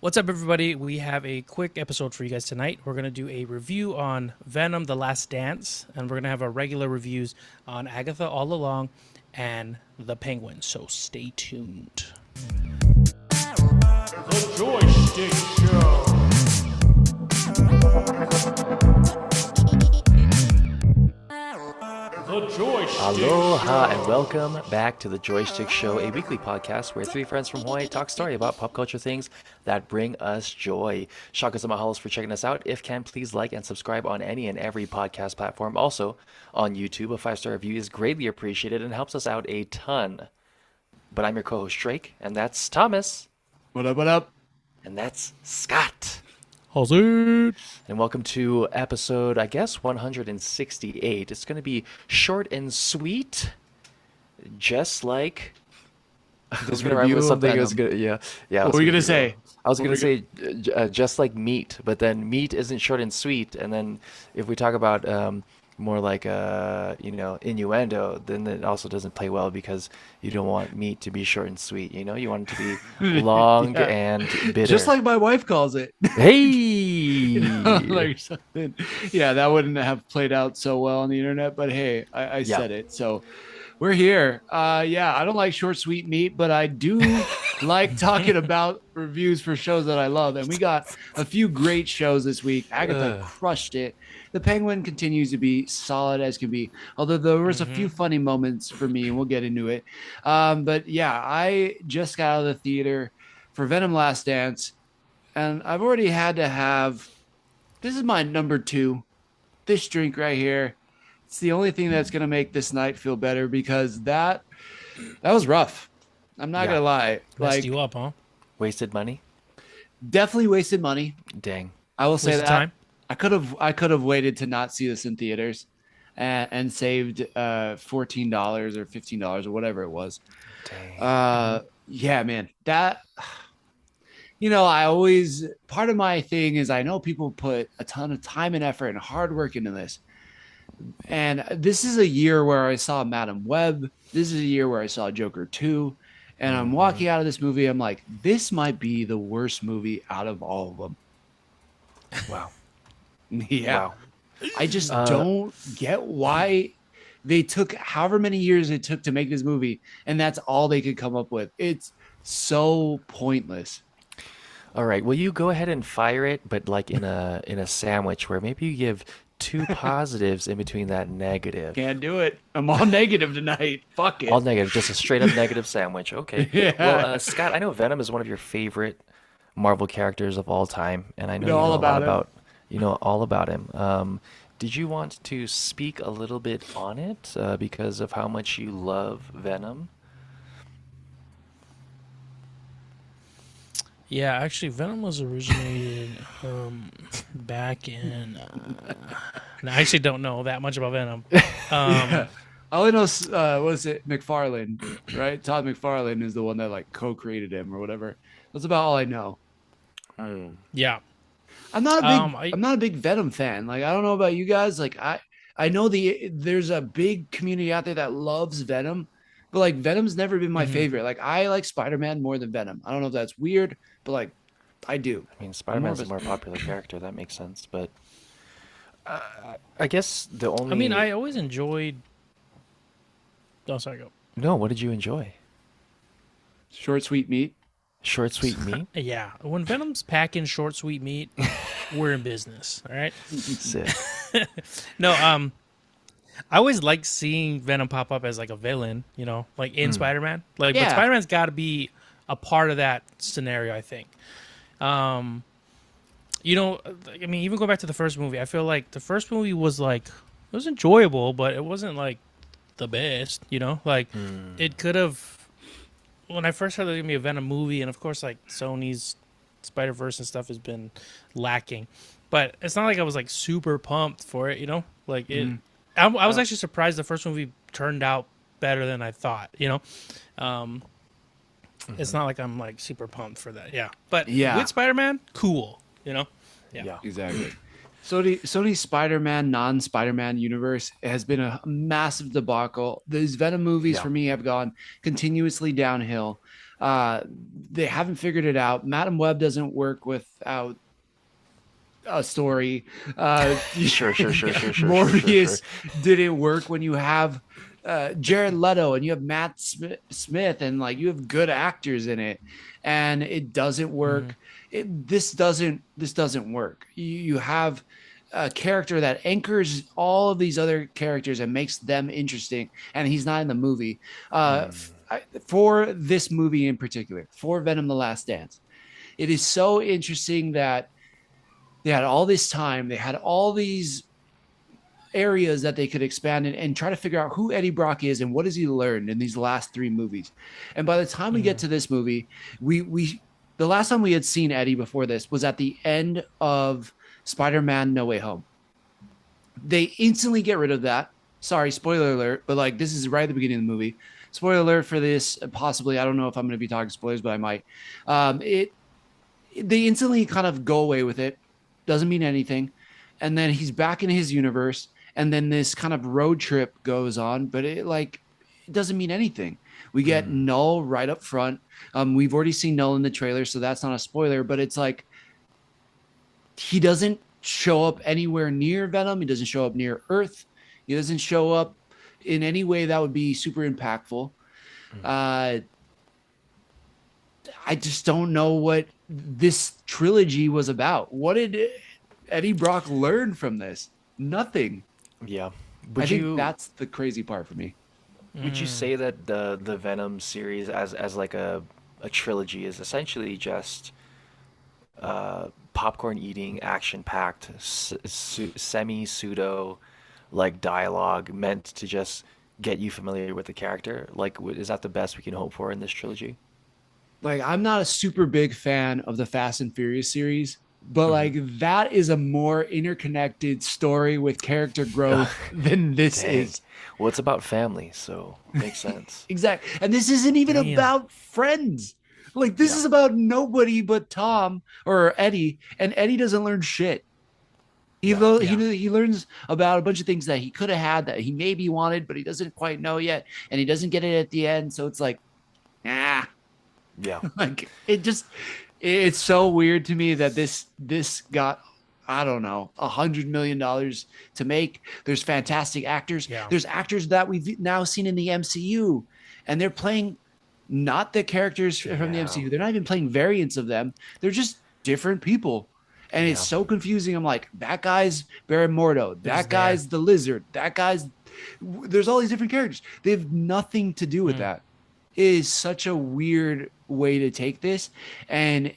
What's up, everybody? We have a quick episode for you guys tonight. We're going to do a review on Venom: The Last Dance, and we're going to have our regular reviews on Agatha All Along and The Penguin. So stay tuned. The Joystick Show. The Joystick Aloha Show. and welcome back to the Joystick Show, a weekly podcast where three friends from Hawaii talk story about pop culture things that bring us joy. Shakas and mahalos for checking us out. If can, please like and subscribe on any and every podcast platform. Also on YouTube, a 5-star review is greatly appreciated and helps us out a ton. But I'm your co-host Drake, and that's Thomas, What up, what up? and that's Scott. How's it? And welcome to episode, I guess, 168. It's going to be short and sweet, just like... I was going to rhyme with something. I was gonna, yeah. What were you going to say? I was going to say just like meat, but then meat isn't short and sweet. And then if we talk about more like, innuendo, then it also doesn't play well because you don't want meat to be short and sweet. You know, you want it to be long Yeah. and bitter. Just like my wife calls it. Hey! Like something. Yeah, that wouldn't have played out so well on the internet, but hey, I Yeah. said it. So we're here. Yeah, I don't like short, sweet meat, but I do like talking about reviews for shows that I love. And we got a few great shows this week. Agatha crushed it. The Penguin continues to be solid as can be, although there was a few funny moments for me, and we'll get into it. But yeah, I just got out of the theater for Venom: Last Dance, and I've already had to have. This is my number 2. This drink right here. It's the only thing that's gonna make this night feel better because that was rough. I'm not Yeah. gonna lie. Messed Like, you up, huh? Wasted money? definitely wasted money. Dang. I will say Waste of that. time? I could have waited to not see this in theaters, and saved $14 or $15 or whatever it was. Dang. Yeah, man, that. I always, part of my thing is I know people put a ton of time and effort and hard work into this. And this is a year where I saw Madam Web. This is a year where I saw Joker 2. And I'm walking out of this movie. I'm like, this might be the worst movie out of all of them. Wow. Yeah. Wow. I just don't get why they took however many years it took to make this movie. And that's all they could come up with. It's so pointless. All right. Well, you go ahead and fire it, but like in a sandwich where maybe you give 2 positives in between that negative. Can't do it. I'm all negative tonight. Fuck it. All negative, just a straight up negative sandwich. Okay. Yeah. Well, Scott, I know Venom is one of your favorite Marvel characters of all time, and I know know all a lot about him. you know all about him. Did you want to speak a little bit on it because of how much you love Venom? Yeah, actually, Venom was originated back in. I actually don't know that much about Venom. Yeah. I only know, was it McFarlane, right? Todd McFarlane is the one that like co-created him or whatever. That's about all I know. Yeah. I'm not a big, I- I'm not a big Venom fan. Like, I don't know about you guys. Like, I know there's a big community out there that loves Venom, but like Venom's never been my favorite. Like, I like Spider-Man more than Venom. I don't know if that's weird, but like, I do. I mean, Spider-Man's a more popular character. That makes sense, but I guess the only. I mean, I always enjoyed. Oh, sorry, go. No, what did you enjoy? Short, sweet meat. Short, sweet meat? Yeah, when Venom's packing short, sweet meat, we're in business. All right. Sick. No, I always like seeing Venom pop up as like a villain, like in Spider-Man. Like, Yeah. but Spider-Man's got to be a part of that scenario, I think. I mean, even going back to the first movie, I feel like the first movie was like it was enjoyable, but it wasn't like the best. Like it could have. When I first heard there was gonna be a Venom movie, and of course, like Sony's Spider-Verse and stuff has been lacking, but it's not like I was like super pumped for it. Like it. I was actually surprised the first movie turned out better than I thought. It's not like I'm like super pumped for that. Yeah, but Yeah. with Spider-Man, cool. Yeah. Exactly. Sony's Spider-Man, non-Spider-Man universe has been a massive debacle. These Venom movies Yeah. for me have gone continuously downhill. They haven't figured it out. Madam Web doesn't work without a story. Sure. Morbius didn't work when you have Jared Leto and you have Matt Smith and like you have good actors in it, and it doesn't work. This doesn't work. You have a character that anchors all of these other characters and makes them interesting, and he's not in the movie. For this movie in particular, for Venom: The Last Dance, it is so interesting that they had all this time, they had all these areas that they could expand and try to figure out who Eddie Brock is and what has he learned in these last 3 movies. And by the time we get to this movie, we the last time we had seen Eddie before this was at the end of Spider-Man No Way Home. They instantly get rid of that. Sorry, spoiler alert, but like this is right at the beginning of the movie. Spoiler alert for this, possibly. I don't know if I'm going to be talking spoilers, but I might. They instantly kind of go away with it. Doesn't mean anything. And then he's back in his universe. And then this kind of road trip goes on, but it doesn't mean anything. We get Null right up front. We've already seen Null in the trailer, so that's not a spoiler, but it's like he doesn't show up anywhere near Venom. He doesn't show up near Earth. He doesn't show up in any way that would be super impactful. I just don't know what this trilogy was about. What did Eddie Brock learn from this? Nothing. Yeah. I think that's the crazy part for me. Would you say that the Venom series as like a trilogy is essentially just popcorn eating, action packed, semi pseudo like dialogue meant to just get you familiar with the character? Like, is that the best we can hope for in this trilogy? Like, I'm not a super big fan of the Fast and Furious series, but like that is a more interconnected story with character growth than this is. Well, it's about family, so makes sense. Exactly. And this isn't even about friends. Like this is about nobody but Tom or Eddie, and Eddie doesn't learn shit. He learns about a bunch of things that he could have had that he maybe wanted, but he doesn't quite know yet, and he doesn't get it at the end. So it's like, Yeah. like it's so weird to me that this got, I don't know, $100 million to make. There's fantastic actors. Yeah. There's actors that we've now seen in the MCU, and they're playing not the characters from the MCU. They're not even playing variants of them. They're just different people. And it's so confusing. I'm like, that guy's Baron Mordo. That guy's the Lizard. That guy's... There's all these different characters. They have nothing to do with that. It is such a weird way to take this. And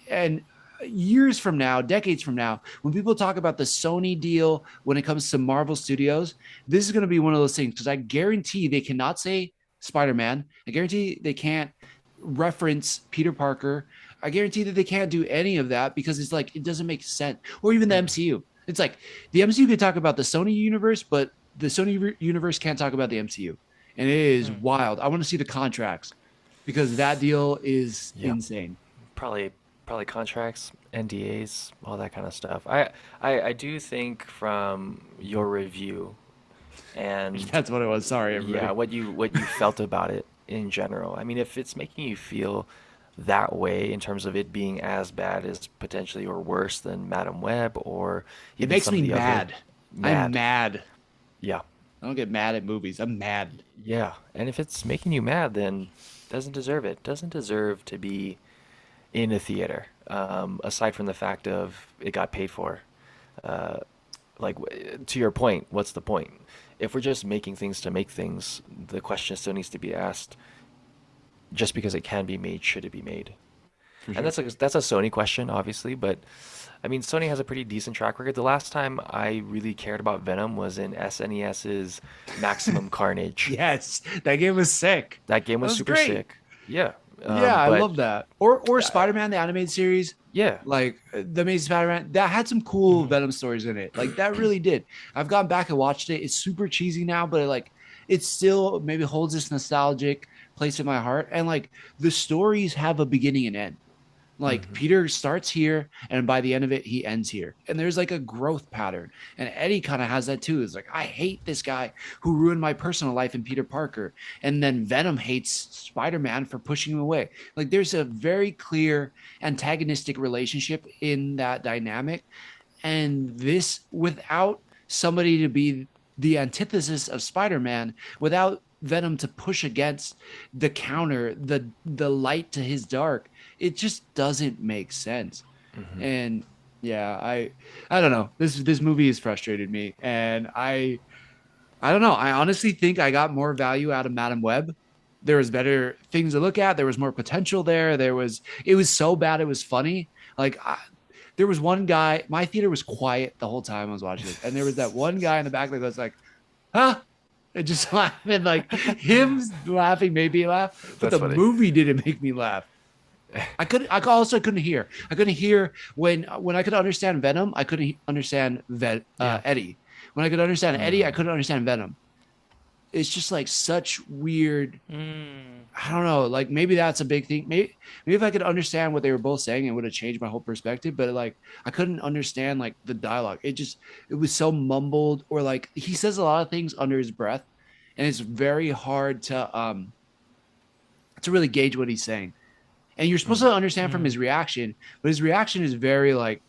years from now, decades from now, when people talk about the Sony deal when it comes to Marvel Studios, this is going to be one of those things, because I guarantee they cannot say Spider-Man. I guarantee they can't reference Peter Parker. I guarantee that they can't do any of that because it's like, it doesn't make sense. Or even the MCU. It's like the MCU can talk about the Sony universe, but the Sony universe can't talk about the MCU. And it is wild. I want to see the contracts because that deal is insane. Probably contracts, NDAs, all that kind of stuff. I do think from your review and That's what it was. Sorry, everybody. yeah, what you felt about it in general. I mean, if it's making you feel that way in terms of it being as bad as potentially or worse than Madam Web, or It even makes some of me the other- mad. I'm mad. Yeah, I don't get mad at movies. I'm mad. yeah. And if it's making you mad, then doesn't deserve it. Doesn't deserve to be in a theater. Aside from the fact of it got paid for. To your point, what's the point? If we're just making things to make things, the question still needs to be asked. Just because it can be made, should it be made? And that's a Sony question, obviously, but I mean, Sony has a pretty decent track record. The last time I really cared about Venom was in SNES's Maximum Carnage. Yes, that game was sick. That game was super great. sick. Yeah. I but- love that. Or Spider-Man, the animated series. Yeah. Like the Amazing Spider-Man, that had some cool Venom stories in it. Like that really did. I've gone back and watched it. It's super cheesy now, but it still maybe holds this nostalgic place in my heart. And like the stories have a beginning and end. Like Peter starts here, and by the end of it, he ends here. And there's like a growth pattern. And Eddie kind of has that too. It's like, I hate this guy who ruined my personal life in Peter Parker. And then Venom hates Spider-Man for pushing him away. Like there's a very clear antagonistic relationship in that dynamic. And this, without somebody to be the antithesis of Spider-Man, without Venom to push against the counter, the light to his dark, it just doesn't make sense. And yeah, I don't know. This movie has frustrated me, and I don't know. I honestly think I got more value out of Madam Web. There was better things to look at. There was more potential there. It was so bad it was funny. Like there was one guy. My theater was quiet the whole time I was watching it, and there was that one guy in the back that was like, "Huh." And just laughing, like him laughing made me laugh, but That's the funny. movie didn't make me laugh. I couldn't hear. I couldn't hear when I could understand Venom. I couldn't understand Eddie. When I could understand Eddie, I couldn't understand Venom. It's just like such weird. I don't know. Like maybe that's a big thing. Maybe if I could understand what they were both saying, it would have changed my whole perspective. But like I couldn't understand like the dialogue. It was so mumbled, or like he says a lot of things under his breath, and it's very hard to really gauge what he's saying. And you're supposed to understand from his reaction, but his reaction is very like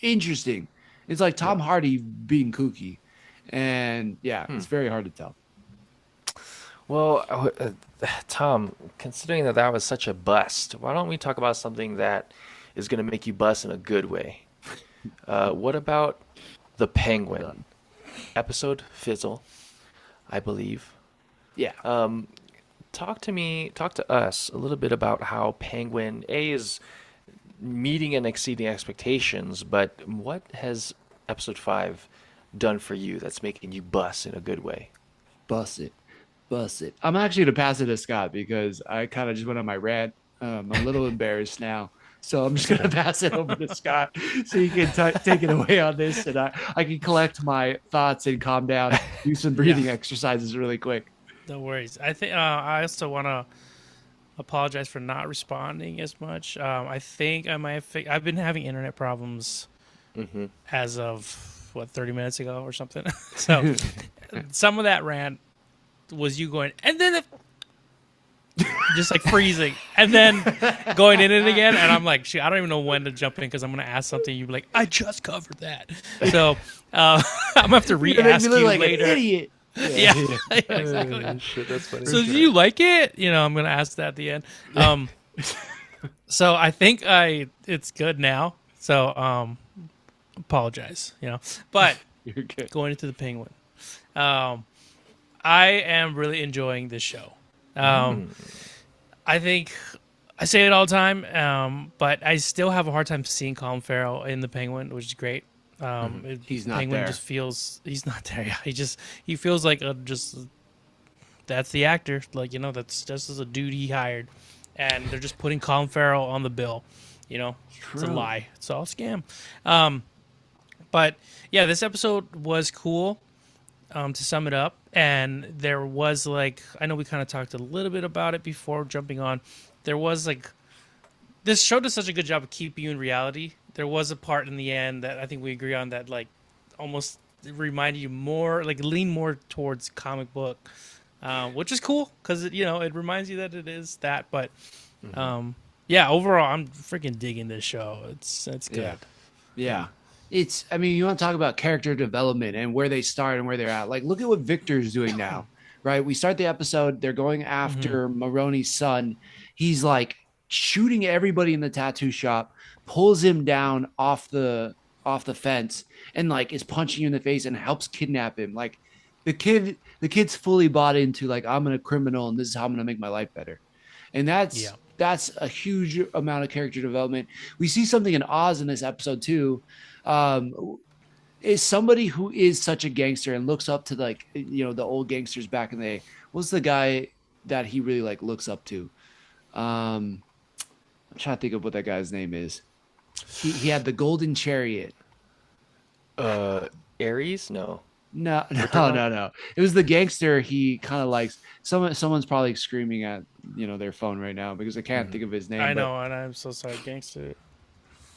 interesting. It's like Tom Hardy being kooky, and yeah, it's very hard to tell. Well, Tom, considering that was such a bust, why don't we talk about something that is going to make you bust in a good way? What about the Penguin episode Fizzle, I believe? Yeah. Talk to us a little bit about how Penguin is meeting and exceeding expectations, but what has episode 5 done for you that's making you bust in a good way? Bust it. I'm actually going to pass it to Scott because I kind of just went on my rant. I'm a little embarrassed now. So I'm just going to pass it over to Scott so he can take it away on this. And I can collect my thoughts and calm down, do some breathing exercises really quick. No worries. I think I also want to apologize for not responding as much. I think I might have I've been having internet problems as of 30 minutes ago or something. So some of that rant was you going, and then just like freezing, and then going in it again, and I'm like, shoot, I don't even know when to jump in because I'm gonna ask something. You'd be like, I just covered that, so I'm gonna have to re-ask you like later. An idiot. Yeah, exactly. Shit, that's funny. So do you like it? I'm gonna ask that at the end. So I think it's good now. So apologize. But You're good. going into the Penguin, I am really enjoying this show. I think I say it all the time, but I still have a hard time seeing Colin Farrell in the Penguin, which is great. He's not Penguin there. just feels he's not there. Yeah, he feels like that's the actor. Like that's just as a dude he hired, and they're just putting Colin Farrell on the bill. It's a lie. It's all a scam. But yeah, this episode was cool. To sum it up, and there was I know we kind of talked a little bit about it before jumping on. There was this show does such a good job of keeping you in reality. There was a part in the end that I think we agree on that almost reminded you more, lean more towards comic book, which is cool because it reminds you that it is that. But yeah, overall, I'm freaking digging this show. It's good. Yeah. You want to talk about character development and where they start and where they're at. Look at what Victor's doing now, right? We start the episode. They're going after Maroni's son. He's shooting everybody in the tattoo shop, pulls him down off the fence, and is punching you in the face and helps kidnap him. The kid's fully bought into I'm a criminal and this is how I'm gonna make my life better. And that's a huge amount of character development. We see something in Oz in this episode too. Is somebody who is such a gangster and looks up to the old gangsters back in the day. What's the guy that he really looks up to? I'm trying to think of what that guy's name is. He had the golden chariot. Ares? No. No, What no, did no, no. It was the gangster he kind of likes. Someone's probably screaming at their phone right now because I can't think of his name. I But know, and I'm so sorry, gangster.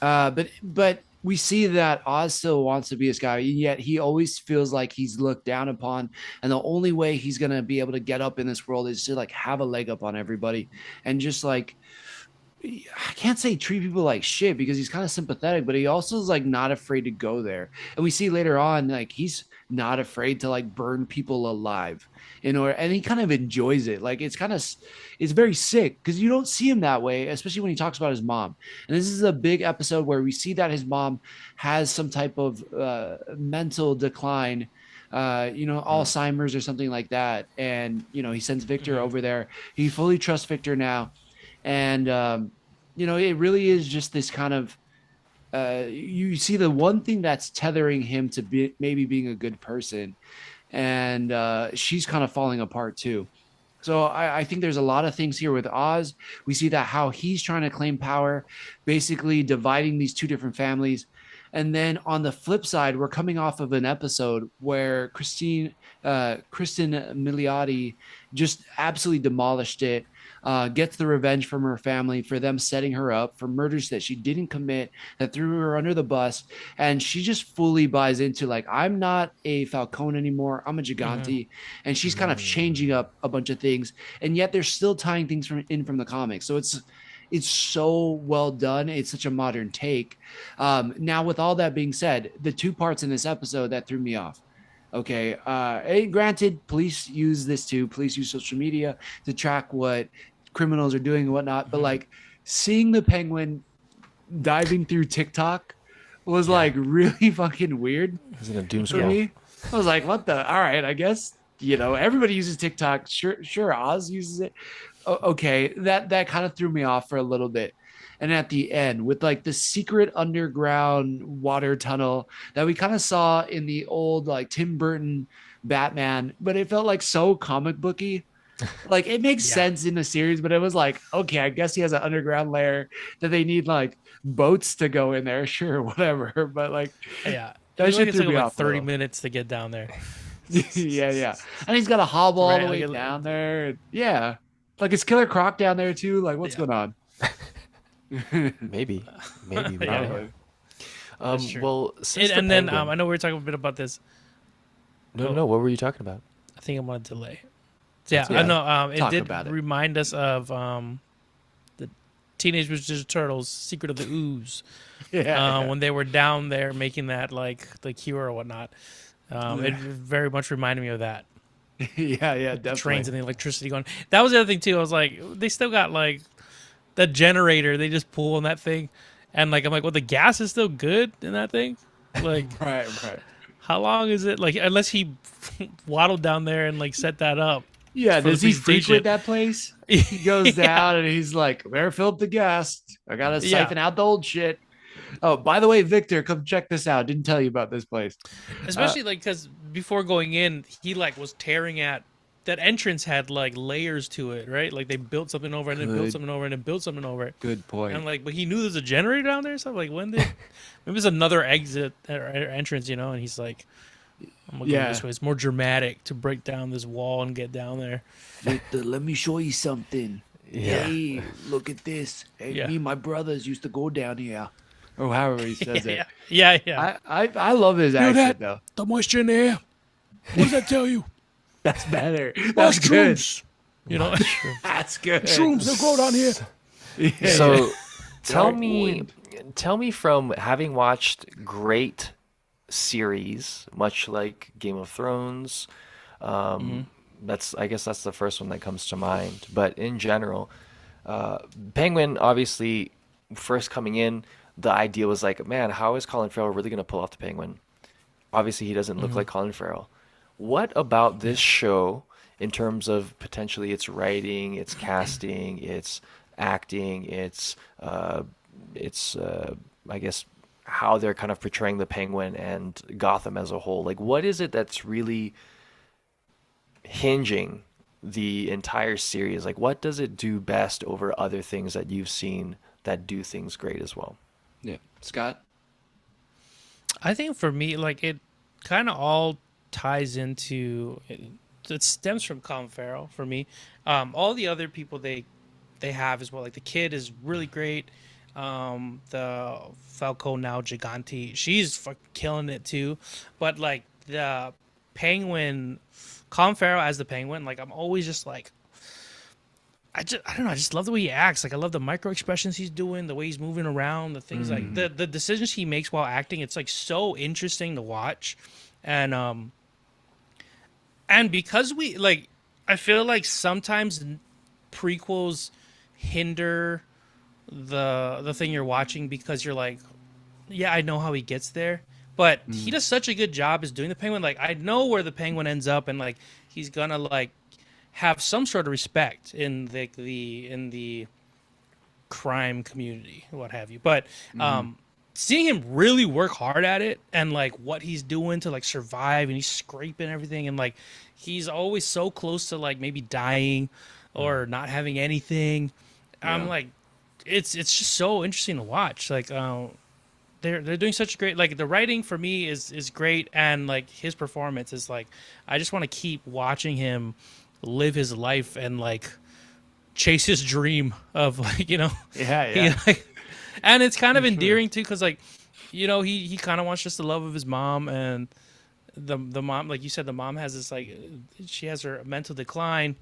but we see that Oz still wants to be this guy, yet he always feels like he's looked down upon, and the only way he's gonna be able to get up in this world is to like have a leg up on everybody, and just like I can't say treat people like shit because he's kind of sympathetic, but he also is like not afraid to go there. And we see later on, like he's not afraid to like burn people alive in order, and he kind of enjoys it. Like it's very sick because you don't see him that way, especially when he talks about his mom. And this is a big episode where we see that his mom has some type of mental decline. Alzheimer's or something like that. And, he sends Victor over there. He fully trusts Victor now, and it really is just this kind of you see the one thing that's tethering him to maybe being a good person, and she's kind of falling apart too. So I think there's a lot of things here with Oz. We see that how he's trying to claim power, basically dividing these two different families. And then on the flip side, we're coming off of an episode where Kristen Milioti just absolutely demolished it. Gets the revenge from her family for them setting her up for murders that she didn't commit, that threw her under the bus. And she just fully buys into like, I'm not a Falcone anymore. I'm a Gigante. And she's kind of changing up a bunch of things. And yet they're still tying things from the comics. So it's so well done. It's such a modern take. Now, with all that being said, the two parts in this episode that threw me off. Okay. And granted, police use this too. Police use social media to track what criminals are doing and whatnot. But like seeing the Penguin diving through TikTok was like really fucking weird. Is it a doom For scroll? me. I was like, what the? All right, I guess, everybody uses TikTok. Sure, Oz uses it. Okay, that kind of threw me off for a little bit. And at the end, with like the secret underground water tunnel that we kind of saw in the old like Tim Burton Batman, but it felt like so comic booky. Like it makes sense in the series, but it was like, okay, I guess he has an underground lair that they need like boats to go in there. Sure, whatever. But like, Yeah, that shit it threw took me like off. 30 minutes to get down there. Yeah. And he's got a hobble all the way Like, down there. Yeah. Like is Killer Croc down there too? Like what's going on? Maybe. We don't Yeah. know. That's true. Well, since And the then Penguin- I know we were talking a bit about this. no, what were you talking about? I think I'm on a delay. Yeah, Yeah. I know. It Talk did about it. remind us of the Teenage Mutant Ninja Turtles: Secret of the Ooze. When they were down there making that like the cure or whatnot. It very much reminded me of that. yeah, definitely. The trains and the electricity going. That was the other thing too. I was like, they still got like the generator. They just pull on that thing, and like I'm like, well, the gas is still good in that thing. Like, Right. how long is it? Like, unless he waddled down there and like set that up. Yeah, for the does he presentation. frequent that place? He goes down and he's like, better fill up the gas. I gotta Yeah. siphon out the old shit. Oh, by the way, Victor, come check this out. Didn't tell you about this place. Especially like because before going in, he like was tearing at that entrance had like layers to it, right? Like they built something over and then built Good. something over and then built something over it. Good point. And like, but he knew there's a generator down there. So I'm like, when did maybe it's another exit or entrance, And he's like, I'm gonna go this way. It's more dramatic to break down this wall and get down there. Victor, let me show you something. Yeah. Hey, look at this. Hey, Yeah. me and my brothers used to go down here. Or however he says it. Yeah. I love his accent though. The moisture in the air. What does that tell you? That's better. That's good. Mushrooms. That's good. Shrooms that grow down here. Yeah. So tell Dark me from having watched great series, much like Game of Thrones. I guess that's the first one that comes to mind. But in general, Penguin obviously first coming in, the idea was like, man, how is Colin Farrell really going to pull off the Penguin? Obviously, he doesn't look like Colin Farrell. What about this show in terms of potentially its writing, its casting, its acting, its I guess how they're kind of portraying the Penguin and Gotham as a whole? Like, what is it that's really hinging the entire series? Like, what does it do best over other things that you've seen that do things great as well? Yeah. Scott? I think for me, like it kind of all ties into it stems from Colin Farrell for me. All the other people they have as well. Like the kid is really great. The Falco now Gigante, she's fucking killing it too. But like the Penguin, Colin Farrell as the Penguin, like I'm always just like, I don't know. I just love the way he acts. Like I love the micro expressions he's doing, the way he's moving around, the things like the decisions he makes while acting. It's like so interesting to watch, and because we like, I feel like sometimes prequels hinder the thing you're watching because you're like, yeah, I know how he gets there, but he does such a good job as doing the Penguin. Like I know where the Penguin ends up, and like he's gonna like have some sort of respect in the crime community, what have you. But seeing him really work hard at it and like what he's doing to like survive, and he's scraping everything, and like he's always so close to like maybe dying or not having anything. I'm like, it's just so interesting to watch. Like they're doing such a great, like the writing for me is great, and like his performance is like, I just want to keep watching him live his life and like chase his dream of like, you know, he, like, and it's kind of endearing too, because like, you know, he kind of wants just the love of his mom, and the mom, like you said, the mom has this like, she has her mental decline,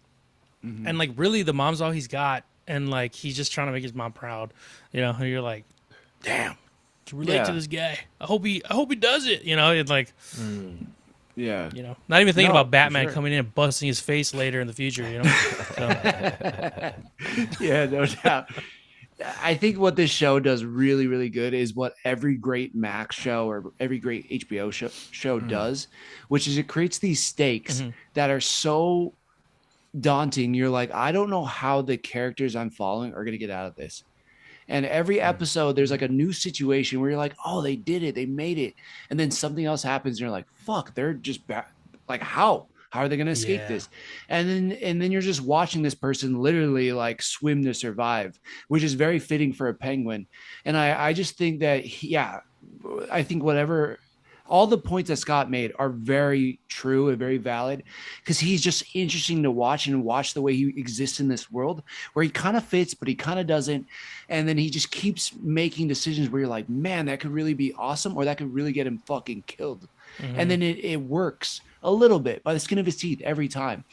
and like really the mom's all he's got, and like he's just trying to make his mom proud, you know, and you're like, damn, to relate to this guy. I hope he does it, you know. It's like Yeah. You know, not even thinking about Batman sure. coming in and busting his face later in the future, you know? So, Yeah, no doubt. I think what this show does really, really good is what every great Max show or every great HBO show does, which is it creates these stakes that are so daunting. You're like, I don't know how the characters I'm following are going to get out of this. And every episode, there's like a new situation where you're like, oh, they did it. They made it. And then something else happens. And you're like, fuck, they're just like, how are they going to escape this? And then you're just watching this person literally like swim to survive, which is very fitting for a penguin. And I just think that, I think all the points that Scott made are very true and very valid, because he's just interesting to watch and watch the way he exists in this world where he kind of fits, but he kind of doesn't. And then he just keeps making decisions where you're like, man, that could really be awesome, or that could really get him fucking killed. And then it works a little bit by the skin of his teeth every time.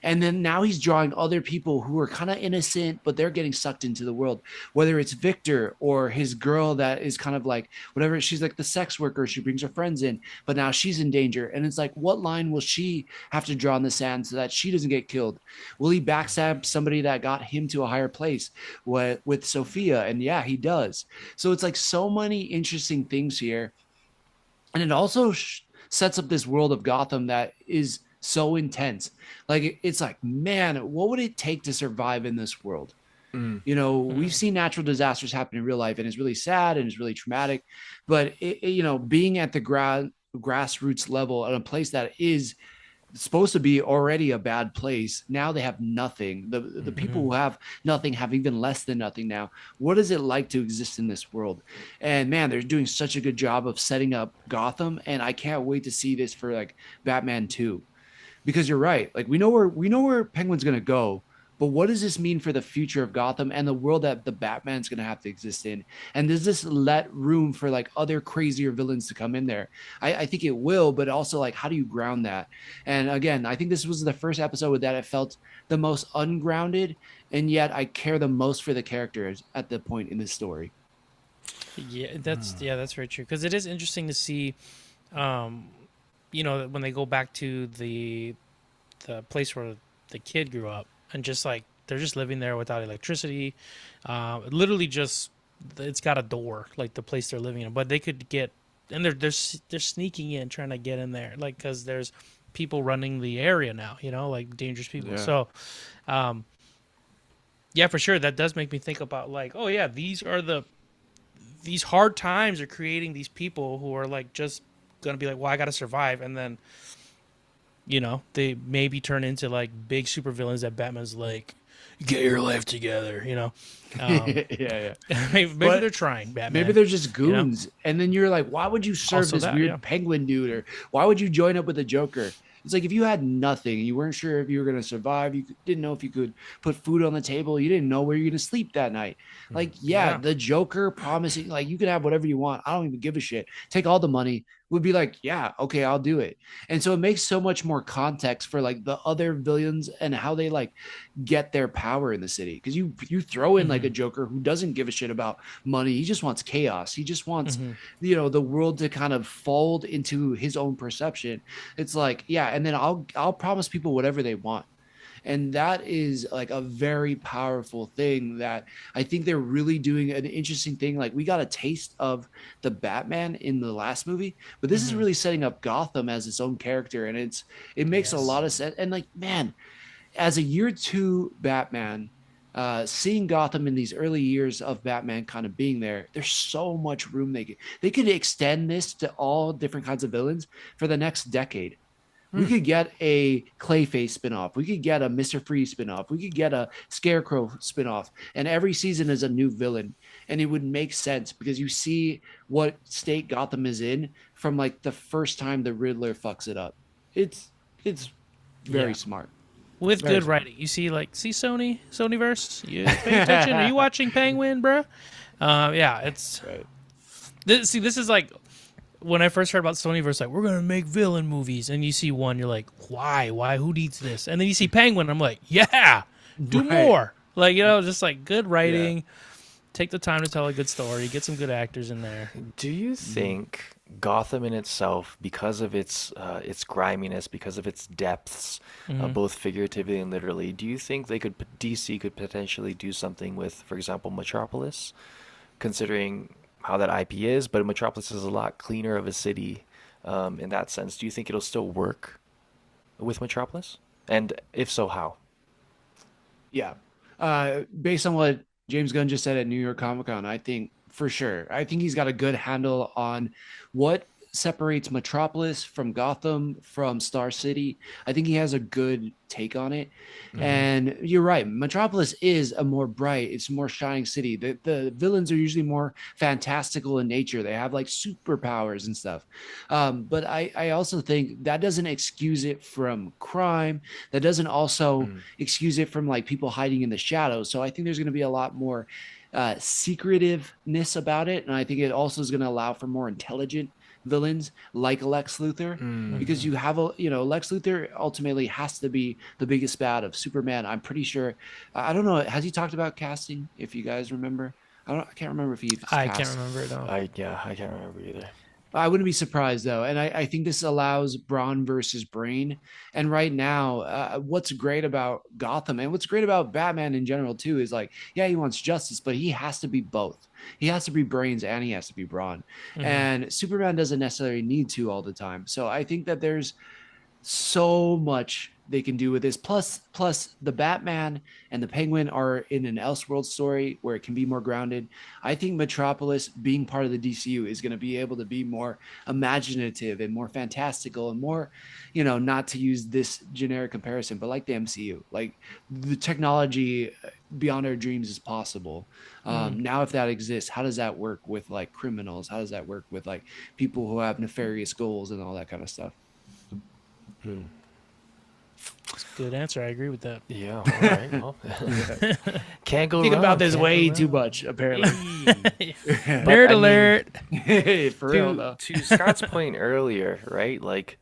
And then now he's drawing other people who are kind of innocent, but they're getting sucked into the world, whether it's Victor or his girl that is kind of like whatever. She's like the sex worker. She brings her friends in, but now she's in danger. And it's like, what line will she have to draw in the sand so that she doesn't get killed? Will he backstab somebody that got him to a higher place with Sophia? And yeah, he does. So it's like so many interesting things here. And it also sets up this world of Gotham that is so intense. Like it's like, man, what would it take to survive in this world? You know, we've seen natural disasters happen in real life, and it's really sad and it's really traumatic. But you know, being at the grassroots level at a place that is supposed to be already a bad place, now they have nothing. The people who have nothing have even less than nothing now. What is it like to exist in this world? And man, they're doing such a good job of setting up Gotham, and I can't wait to see this for like Batman 2. Because you're right. Like we know where Penguin's going to go, but what does this mean for the future of Gotham and the world that the Batman's going to have to exist in? And does this let room for like other crazier villains to come in there? I think it will, but also like, how do you ground that? And again, I think this was the first episode that it felt the most ungrounded, and yet I care the most for the characters at the point in this story. yeah, that's very true. Because it is interesting to see, you know, when they go back to the place where the kid grew up, and just like they're just living there without electricity, literally just it's got a door, like the place they're living in, but they could get, and they're sneaking in, trying to get in there, like because there's people running the area now, you know, like dangerous people. So yeah, for sure, that does make me think about like, oh yeah, these hard times are creating these people who are like just gonna be like, well, I gotta survive, and then, you know, they maybe turn into like big supervillains that Batman's like, get your life together, you know. Yeah. Maybe But they're trying, Batman. maybe they're just you know? goons. And then you're like, why would you serve Also this that, weird yeah. penguin dude? Or why would you join up with the Joker? It's like if you had nothing, you weren't sure if you were going to survive, you didn't know if you could put food on the table, you didn't know where you're going to sleep that night. Like, yeah, the Joker promising, like, you can have whatever you want. I don't even give a shit. Take all the money would be like, yeah, okay, I'll do it. And so it makes so much more context for like the other villains and how they like get their power in the city. Because you throw in like a Joker who doesn't give a shit about money. He just wants chaos. He just wants, the world to kind of fold into his own perception. It's like, yeah, and then I'll promise people whatever they want. And that is like a very powerful thing that I think they're really doing an interesting thing. Like we got a taste of the Batman in the last movie, but this is really setting up Gotham as its own character. And it makes a lot of sense. And like, man, as a year 2 Batman, seeing Gotham in these early years of Batman kind of being there, there's so much room they could extend this to all different kinds of villains for the next decade. We could get a Clayface spinoff. We could get a Mr. Freeze spinoff. We could get a Scarecrow spinoff. And every season is a new villain. And it would make sense because you see what state Gotham is in from like the first time the Riddler fucks it up. It's very smart. With good writing. You see Sonyverse? You pay attention? Are you watching Penguin, bro? Yeah, it's... Right. This is like... When I first heard about Sonyverse, like, we're going to make villain movies. And you see one, you're like, why? Why? Who needs this? And then you see Penguin, I'm like, yeah, do more. Like, just like good writing. Yeah. Take the time to tell a good story. Get some good actors in there. Do you think Gotham in itself, because of its griminess, because of its depths, both figuratively and literally, do you think DC could potentially do something with, for example, Metropolis, considering how that IP is, but Metropolis is a lot cleaner of a city in that sense. Do you think it'll still work with Metropolis? And if so, how? Yeah. Based on what James Gunn just said at New York Comic Con, I think for sure. I think he's got a good handle on what separates Metropolis from Gotham, from Star City. I think he has a good take on it. And you're right. Metropolis is a more bright, it's a more shining city. The villains are usually more fantastical in nature. They have like superpowers and stuff. But I also think that doesn't excuse it from crime. That doesn't also excuse it from like people hiding in the shadows. So I think there's going to be a lot more secretiveness about it. And I think it also is going to allow for more intelligent villains like Lex Luthor, because you have Lex Luthor ultimately has to be the biggest bad of Superman. I'm pretty sure. I don't know. Has he talked about casting? If you guys remember, I can't remember if he. I can't remember it all. I can't remember either. I wouldn't be surprised though, and I think this allows Brawn versus Brain. And right now, what's great about Gotham and what's great about Batman in general too is like, yeah, he wants justice, but he has to be both. He has to be brains and he has to be brawn. And Superman doesn't necessarily need to all the time. So I think that there's so much they can do with this. Plus the Batman and the Penguin are in an Elseworld story where it can be more grounded. I think Metropolis being part of the DCU is going to be able to be more imaginative and more fantastical and more, not to use this generic comparison, but like the MCU, like the technology beyond our dreams is possible. Now, if that exists, how does that work with like criminals? How does that work with like people who have nefarious goals and all that kind of stuff? That's a good answer. I agree with that. Yeah. All right. Well, can't go Think wrong. about this Can't way go too wrong. much, apparently. Nerd alert. For real, though. To Scott's point earlier, right? Like,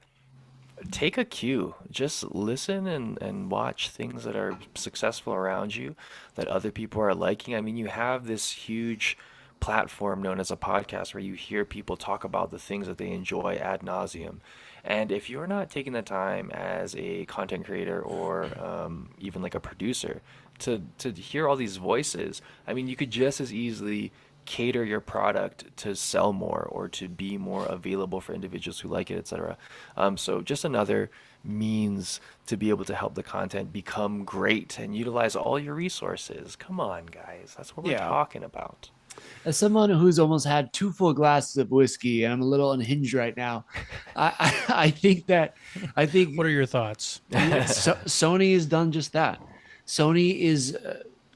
take a cue. Just listen and watch things that are successful around you that other people are liking. I mean, you have this huge platform known as a podcast where you hear people talk about the things that they enjoy ad nauseum. And if you're not taking the time as a content creator or even like a producer to hear all these voices, I mean, you could just as easily cater your product to sell more or to be more available for individuals who like it, etc. So just another means to be able to help the content become great and utilize all your resources. Come on, guys. That's what we're talking about. As someone who's almost had 2 full glasses of whiskey and I'm a little unhinged right now, I think What are your thoughts? Sony has done just that. Sony is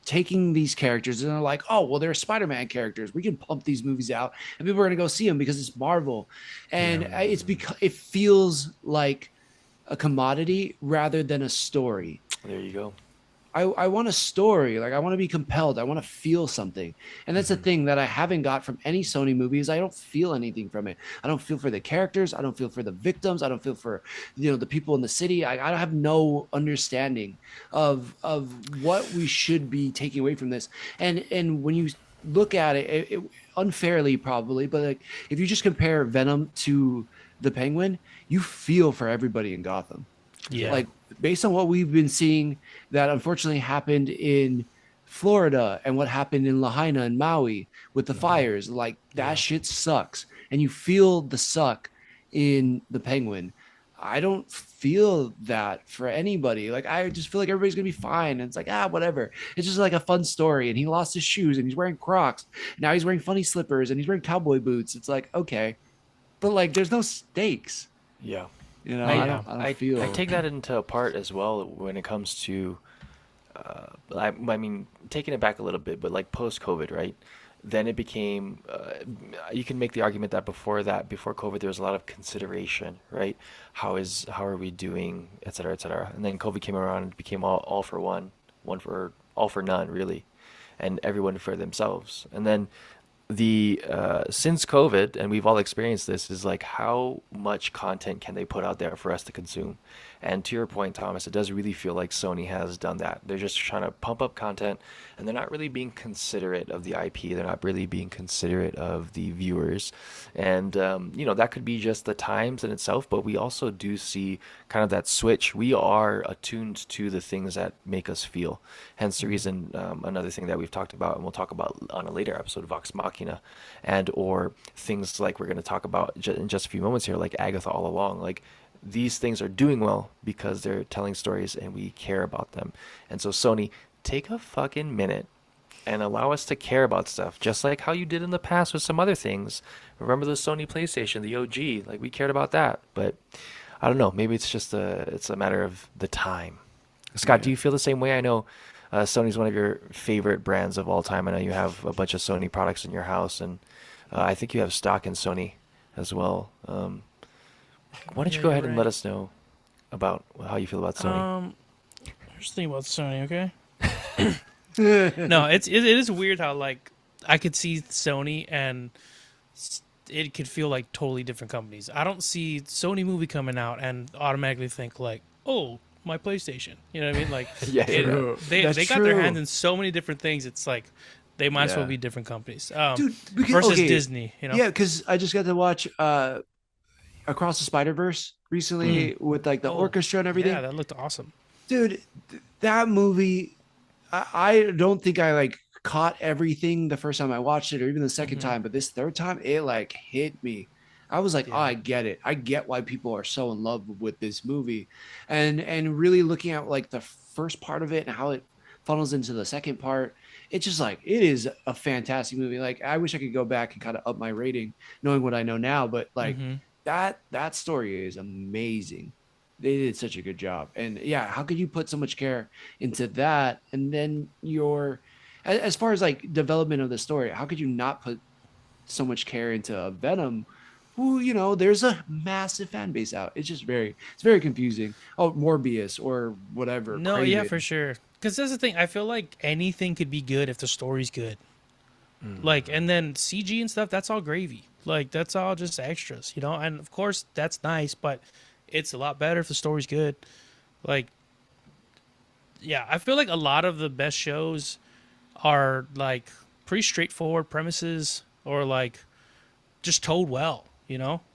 taking these characters and they're like, oh, well, they're Spider-Man characters. We can pump these movies out and people are going to go see them because it's Marvel. And it's because it feels like a commodity rather than a story. There you go. I want a story. Like, I want to be compelled. I want to feel something. And that's the thing that I haven't got from any Sony movies. I don't feel anything from it. I don't feel for the characters. I don't feel for the victims. I don't feel for, the people in the city. I have no understanding of what we should be taking away from this. And when you look at it, unfairly probably, but like if you just compare Venom to the Penguin, you feel for everybody in Gotham. Yeah. Like, based on what we've been seeing that unfortunately happened in Florida and what happened in Lahaina and Maui with the fires, like that shit sucks. And you feel the suck in the Penguin. I don't feel that for anybody. Like, I just feel like everybody's gonna be fine. And it's like, whatever. It's just like a fun story. And he lost his shoes and he's wearing Crocs. Now he's wearing funny slippers and he's wearing cowboy boots. It's like, okay. But like, there's no stakes. Yeah. I don't feel. I take that into part as well when it comes to, I mean, taking it back a little bit, but like post-COVID, right? Then it became, you can make the argument that before COVID, there was a lot of consideration, right? How are we doing, et cetera, et cetera. And then COVID came around and it became all for one for all for none, really. And everyone for themselves. And then since COVID, and we've all experienced this, is like how much content can they put out there for us to consume? And to your point, Thomas, it does really feel like Sony has done that. They're just trying to pump up content, and they're not really being considerate of the IP. They're not really being considerate of the viewers. And, that could be just the times in itself, but we also do see kind of that switch. We are attuned to the things that make us feel. Hence the reason, another thing that we've talked about, and we'll talk about on a later episode, Vox Machina, and or things like we're going to talk about in just a few moments here, like Agatha All Along. Like, these things are doing well because they're telling stories and we care about them. And so Sony, take a fucking minute and allow us to care about stuff, just like how you did in the past with some other things. Remember the Sony PlayStation, the OG, like we cared about that. But I don't know, maybe it's just it's a matter of the time. Scott, do you feel the same way? I know Sony's one of your favorite brands of all time. I know you have a bunch of Sony products in your house, and I think you have stock in Sony as well. Why don't you go ahead and let us know about how you feel about Sony? Here's the thing about Sony, okay? No, it is weird how, like, I could see Sony and it could feel like totally different companies. I don't see Sony movie coming out and automatically think like, oh, my PlayStation. You know what I mean? Like, they got their hands in so many different things. It's like they might as well be different companies. Dude, versus Disney, Yeah, because I just got to watch Across the Spider-Verse recently with like the orchestra and everything. Yeah, that looked awesome. Dude, that movie, I don't think I like caught everything the first time I watched it or even the second time, but this third time it like hit me. I was like, oh, I get it. I get why people are so in love with this movie. And really looking at like the first part of it and how it funnels into the second part, it's just like, it is a fantastic movie. Like, I wish I could go back and kind of up my rating knowing what I know now, but like that story is amazing. They did such a good job. And yeah, how could you put so much care into that? And then as far as like development of the story, how could you not put so much care into Venom, who, there's a massive fan base out. It's just it's very confusing. Oh, Morbius or whatever. No, Craven. yeah, for sure. Because that's the thing. I feel like anything could be good if the story's good. Like, and then CG and stuff, that's all gravy. Like, that's all just extras, And of course, that's nice, but it's a lot better if the story's good. Like, yeah, I feel like a lot of the best shows are like pretty straightforward premises or like just told well,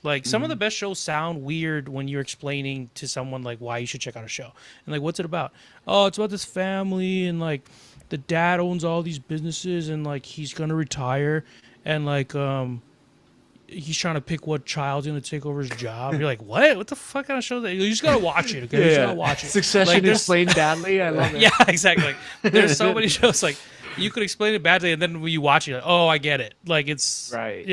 Like, some of the best shows sound weird when you're explaining to someone like why you should check out a show. And like, what's it about? Oh, it's about this family and like the dad owns all these businesses and like he's gonna retire and like he's trying to pick what child's gonna take over his job. You're like, what the fuck kind of show that? You just gotta watch it, okay? You just gotta watch it. Succession like, explained badly. I love it. Yeah, exactly. Like, there's so many shows like you could explain it badly and then when you watch it, like, oh, I get it. Like, it's right.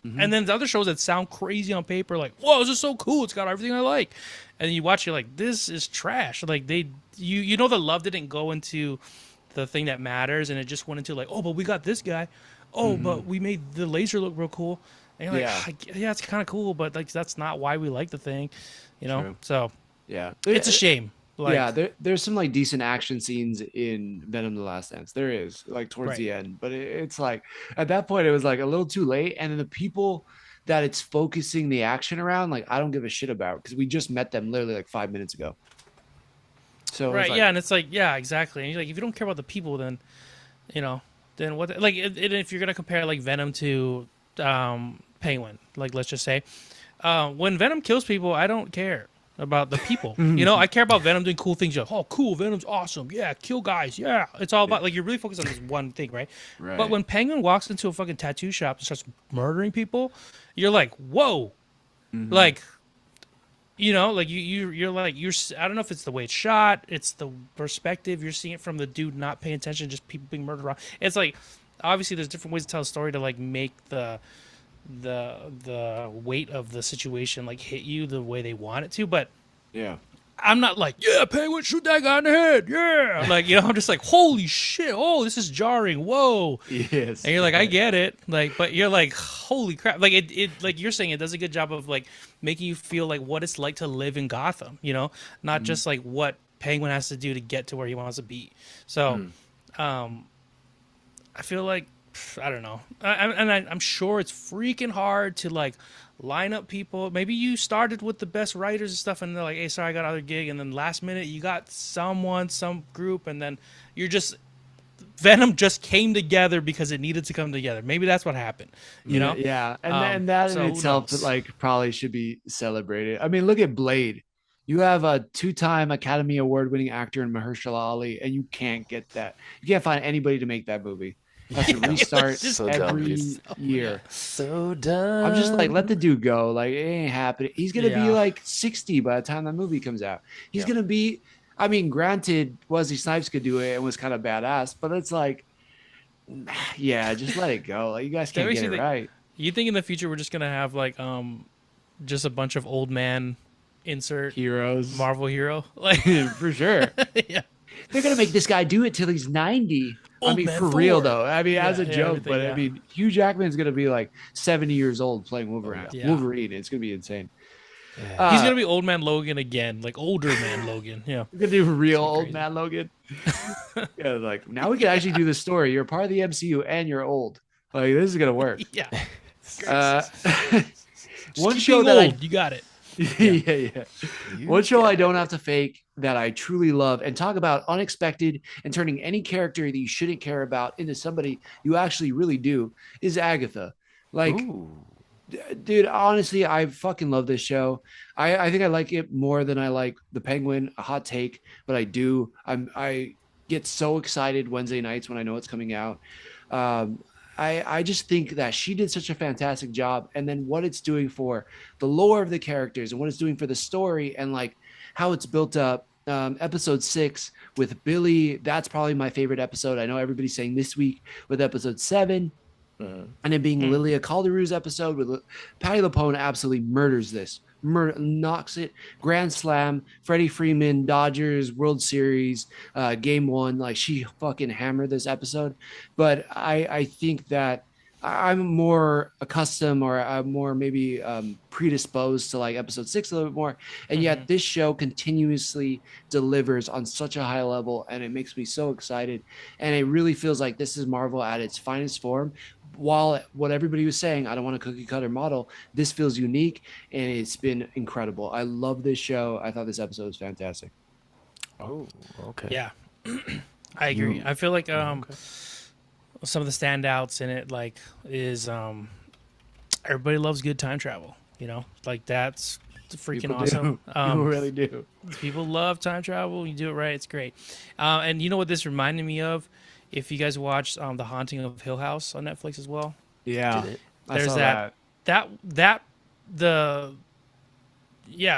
And then the other shows that sound crazy on paper, like, whoa, this is so cool. It's got everything I like. And you watch it like, this is trash. Like, they you know the love didn't go into the thing that matters, and it just went into like, oh, but we got this guy. Oh, but we made the laser look real cool. And you're like, yeah, it's kind of cool, but like that's not why we like the thing, you know. True. So Yeah, it's a shame. Like, yeah, there's some like decent action scenes in Venom: The Last Dance. There is like towards Right. the end, but it's like at that point it was like a little too late, and then the people that it's focusing the action around, like I don't give a shit about because we just met them literally like 5 minutes ago. So it was right, like, yeah, and it's like, yeah, exactly. And you're like, if you don't care about the people, then then what? Like, if you're gonna compare like Venom to Penguin, like let's just say, when Venom kills people, I don't care about the people. I care about Venom doing cool things. You're like, oh, cool, Venom's awesome. Yeah, kill guys. Yeah, it's all about like you're really focused on this one thing, right? Right. But when Penguin walks into a fucking tattoo shop and starts murdering people, you're like, whoa, like. Like you're like I don't know if it's the way it's shot, it's the perspective. You're seeing it from the dude not paying attention, just people being murdered around. It's like obviously there's different ways to tell a story to like make the weight of the situation like hit you the way they want it to. But yeah, I'm not like, yeah, Penguin, shoot that guy in the head, yeah. Like I'm just like, holy shit, oh, this is jarring, whoa. yes. And you're like, I get it, like, but you're like, holy crap, like it like you're saying, it does a good job of like making you feel like what it's like to live in Gotham, not just like what Penguin has to do to get to where he wants to be. So, I feel like I don't know, I'm sure it's freaking hard to like line up people. Maybe you started with the best writers and stuff, and they're like, hey, sorry, I got another gig, and then last minute you got some group, and then you're just Venom just came together because it needed to come together. Maybe that's what happened, Yeah, and that in so who itself knows? like probably should be celebrated. I mean, look at Blade. You have a 2-time Academy Award-winning actor in Mahershala Ali, and you can't get that. You can't find anybody to make that movie. Has to restart So every dumb. year. So dumb. I'm just like, let the dude go. Like, it ain't happening. He's gonna be Yeah. like 60 by the time that movie comes out. He's Yeah. gonna be. I mean, granted, Wesley Snipes could do it and was kind of badass, but it's like, yeah, just let it go. Like, you guys can't makes get you it think- right. You think in the future we're just gonna have like just a bunch of old man insert Heroes, Marvel hero, like for sure. yeah. They're gonna make this guy do it till he's 90. I Old mean, man for real Thor. though. I mean, as a Yeah, joke, everything, but yeah. I mean, Hugh Jackman's gonna be like 70 years old playing Wolverine. Yeah. Wolverine. It's gonna be insane. He's gonna be old man Logan again, like older man Logan. Yeah. We're gonna do real old crazy. man Logan. Yeah, like now we can actually do the story. You're part of the MCU and you're old. Like this is gonna work. Yeah. Uh, one Keep show being that old, you got it. yeah. One show I don't have to fake that I truly love and talk about unexpected and turning any character that you shouldn't care about into somebody you actually really do is Agatha. Like, Ooh. dude, honestly, I fucking love this show. I think I like it more than I like the Penguin. A hot take, but I do. I get so excited Wednesday nights when I know it's coming out. I just think that she did such a fantastic job, and then what it's doing for the lore of the characters and what it's doing for the story and like how it's built up. Episode 6 with Billy, that's probably my favorite episode. I know everybody's saying this week with episode 7. And it being Lilia Calderou's episode with Patty LaPone absolutely murders this, knocks it, grand slam, Freddie Freeman, Dodgers, World Series, game 1. Like she fucking hammered this episode. But I think that I'm more accustomed or I'm more maybe predisposed to like episode 6 a little bit more. And yet this show continuously delivers on such a high level and it makes me so excited. And it really feels like this is Marvel at its finest form. While what everybody was saying, I don't want a cookie cutter model, this feels unique and it's been incredible. I love this show. I thought this episode was fantastic. Oh, okay. Yeah. I agree. I feel like some of the standouts in it like is everybody loves good time travel, like that's freaking People awesome. do. People really do. People love time travel. You do it right, it's great. And you know what this reminded me of? If you guys watched The Haunting of Hill House on Netflix as well, Yeah. Did it? there's saw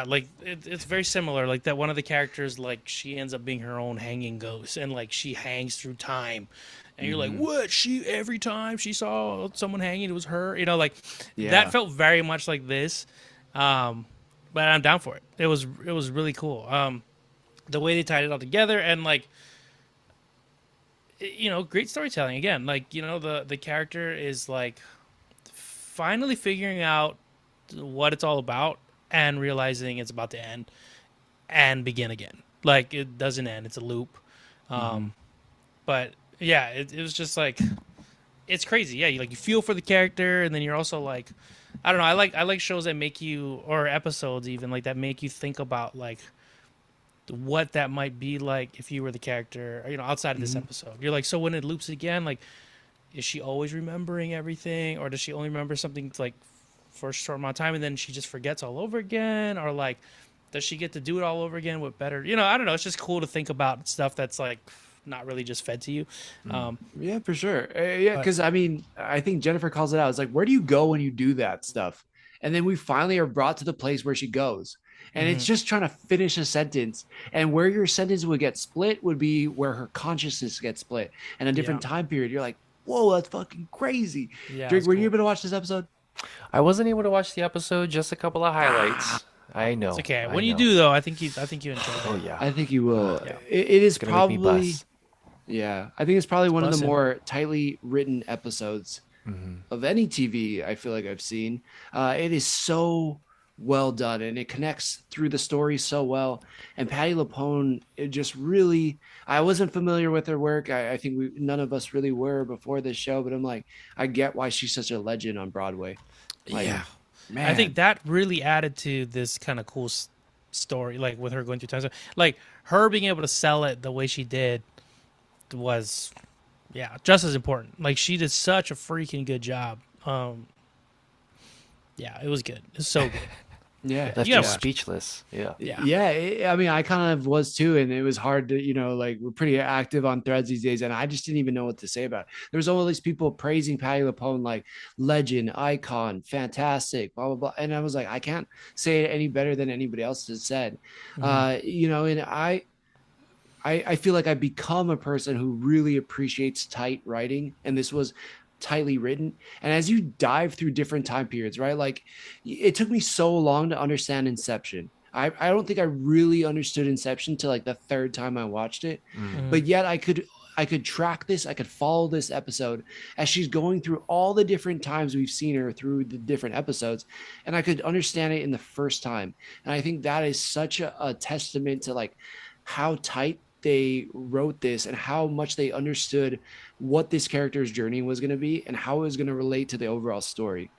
like it's very similar. Like that one of the characters, like she ends up being her own hanging ghost, and like she hangs through time, and you're like, what? She every time she saw someone hanging, it was her. Like Yeah. that felt very much like this. But I'm down for it. It was really cool. the way they tied it all together, and like, great storytelling again. Like, the character is like finally figuring out what it's all about and realizing it's about to end and begin again. Like, it doesn't end; it's a loop. But yeah, it was just like, it's crazy. Yeah, you feel for the character, and then you're also like, I don't know. I like shows that make you, or episodes even, like, that make you think about like what that might be like if you were the character, outside of this episode. You're like, so when it loops again, like, is she always remembering everything, or does she only remember something like for a short amount of time and then she just forgets all over again, or like, does she get to do it all over again with better? I don't know. It's just cool to think about stuff that's like not really just fed to you. Yeah, for sure. Yeah, because I mean, I think Jennifer calls it out. It's like, where do you go when you do that stuff? And then we finally are brought to the place where she goes. And it's just trying to finish a sentence. And where your sentence would get split would be where her consciousness gets split. And a different time period, you're like, whoa, that's fucking crazy. Yeah, Drake, were you able to watch this episode? I wasn't able to watch the episode, just a couple of highlights. I know. It's okay. I When you know. do though, I think you enjoy it. Oh yeah. I think you will. Yeah. It is It's gonna make me probably, buzz. yeah, I think it's probably one of the buzzing. more tightly written episodes of any TV I feel like I've seen. It is so well done, and it connects through the story so well. And Patti LuPone, it just really, I wasn't familiar with her work. I think none of us really were before this show, but I'm like, I get why she's such a legend on Broadway. Like, Yeah. man, I think that really added to this kind of cool story, like with her going through times. Like, her being able to sell it the way she did was, just as important. Like, she did such a freaking good job. Yeah, it was good. It's so good. yeah, Left You you gotta watch. speechless. Yeah. Yeah, I mean, I kind of was too, and it was hard to, like, we're pretty active on Threads these days, and I just didn't even know what to say about it. There was all these people praising Patti LuPone, like, legend, icon, fantastic, blah blah blah, and I was like, I can't say it any better than anybody else has said. And I feel like I've become a person who really appreciates tight writing, and this was tightly written. And as you dive through different time periods, right? Like, it took me so long to understand Inception. I don't think I really understood Inception till like the third time I watched it, but yet I could track this. I could follow this episode as she's going through all the different times we've seen her through the different episodes, and I could understand it in the first time. And I think that is such a testament to like how tight they wrote this and how much they understood what this character's journey was going to be and how it was going to relate to the overall story.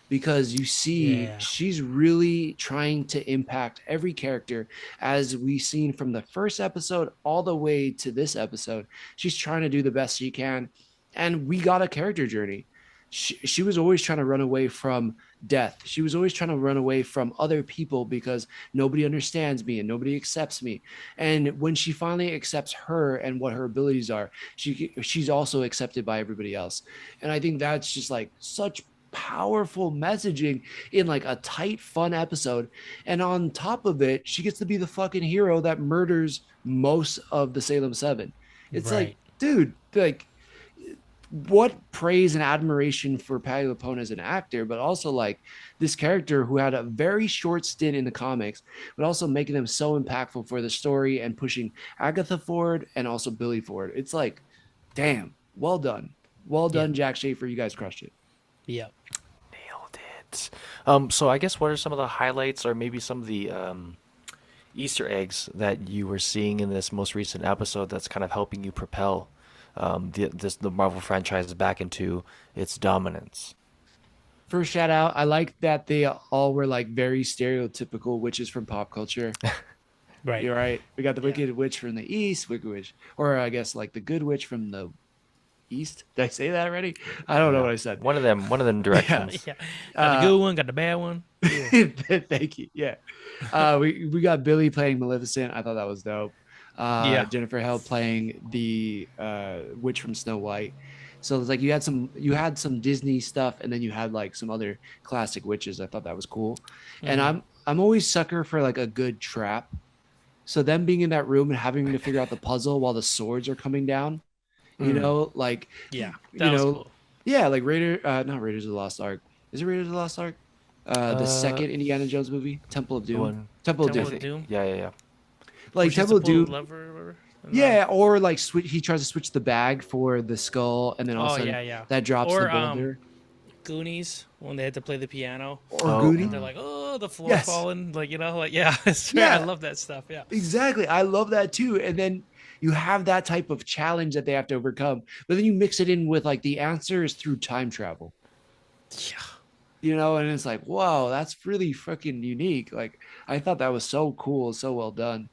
Because you see, she's really trying to impact every character, as we've seen from the first episode all the way to this episode. She's trying to do the best she can, and we got a character journey. She was always trying to run away from death. She was always trying to run away from other people because nobody understands me and nobody accepts me. And when she finally accepts her and what her abilities are, she's also accepted by everybody else. And I think that's just like such powerful messaging in like a tight, fun episode. And on top of it, she gets to be the fucking hero that murders most of the Salem 7. It's Right. like, dude, like, what praise and admiration for Patti LuPone as an actor, but also like this character who had a very short stint in the comics, but also making them so impactful for the story and pushing Agatha forward and also Billy forward. It's like, damn, well done. Well done, Jack Schaefer. You guys crushed it. Yeah. Nailed it. So I guess what are some of the highlights or maybe some of the Easter eggs that you were seeing in this most recent episode that's kind of helping you propel the Marvel franchise back into its dominance? First shout out, I like that they all were like very stereotypical witches from pop culture. Right. You're right. We got the Wicked Witch from the East, Wicked Witch, or I guess like the Good Witch from the East. Did I say that already? I don't know what I said. One of them directions. Yeah. Got the good one, got the bad one. Thank you. Yeah. We got Billy playing Maleficent. I thought that was dope. Jennifer Hale playing the witch from Snow White. So it's like you had some Disney stuff, and then you had like some other classic witches. I thought that was cool. And I'm always sucker for like a good trap. So them being in that room and having to figure out the puzzle while the swords are coming down, like That was cool. yeah, like not Raiders of the Lost Ark. Is it Raiders of the Lost Ark? The second Indiana Jones movie, Temple of Doom. One. Temple of Temple Doom. of Doom. Yeah. Or Like she has to Temple pull do, the lever or whatever. And yeah, or like switch. He tries to switch the bag for the skull, and then all of oh a sudden yeah, yeah. that drops the Or boulder. Goonies when they had to play the piano. Or Oh, And they're Goody. like, oh, the floor Yes, falling, like like yeah, it's right. I yeah, love that stuff. Yeah, exactly. I love that too. And then you have that type of challenge that they have to overcome, but then you mix it in with like the answer is through time travel. yeah, And it's like, whoa, that's really freaking unique. Like, I thought that was so cool, so well done.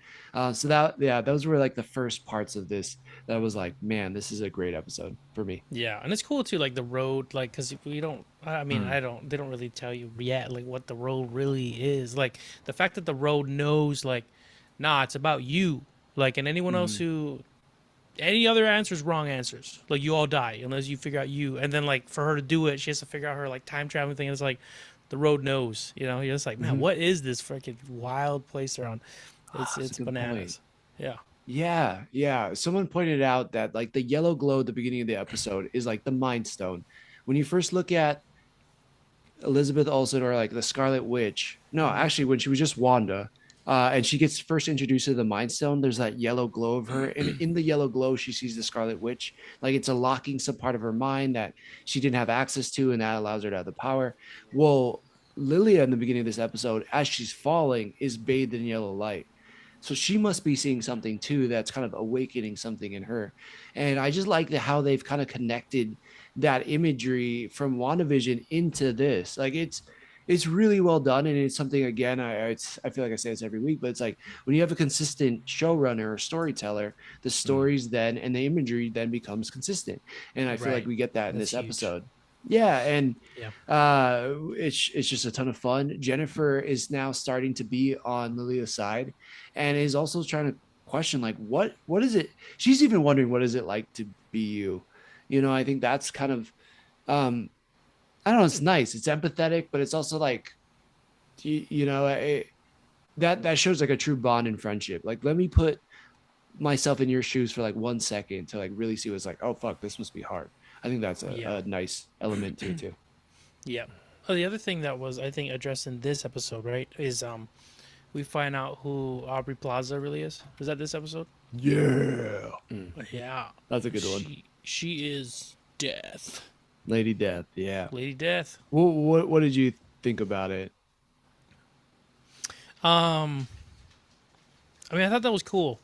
So that, yeah, those were like the first parts of this that was like, man, this is a great episode for me. yeah. And it's cool too, like the road, like because we don't. I mean, I don't. They don't really tell you yet, like what the road really is. Like the fact that the road knows, like, nah, it's about you. Like, and anyone else Mhm. who any other answers, wrong answers. Like you all die unless you figure out you. And then like for her to do it, she has to figure out her like time traveling thing. It's like the road knows. You're just like, man, Mhm. what is this freaking wild place they're on? That's a It's good point. bananas. Yeah. Yeah, yeah. Someone pointed out that like the yellow glow at the beginning of the episode is like the Mind Stone. When you first look at Elizabeth Olsen or like the Scarlet Witch, no, actually, when she was just Wanda, and she gets first introduced to the Mind Stone, there's that yellow glow of her, and in the yellow glow, she sees the Scarlet Witch. Like it's unlocking some part of her mind that she didn't have access to, and that allows her to have the power. Well, Lilia in the beginning of this episode, as she's falling, is bathed in yellow light. So she must be seeing something too that's kind of awakening something in her. And I just like how they've kind of connected that imagery from WandaVision into this. Like it's really well done, and it's something again. I feel like I say this every week, but it's like when you have a consistent showrunner or storyteller, the stories then and the imagery then becomes consistent, and I feel like Right. we get that in That's this huge. episode. Yeah, and Yeah. it's just a ton of fun. Jennifer is now starting to be on Lilia's side, and is also trying to question like what is it? She's even wondering what is it like to be you. I think that's kind of um I don't know. It's nice. It's empathetic, but it's also like that shows like a true bond in friendship. Like let me put myself in your shoes for like 1 second to like really see what's like. Oh fuck, this must be hard. I think that's Yeah. a nice element to it too. Yeah. Oh, the other thing that was I think addressed in this episode, right, is we find out who Aubrey Plaza really is. Is that this episode? Yeah, Yeah. that's a good one. She is Death. Lady Death. Yeah. Lady Death. What did you think about it? I mean, I thought that was cool.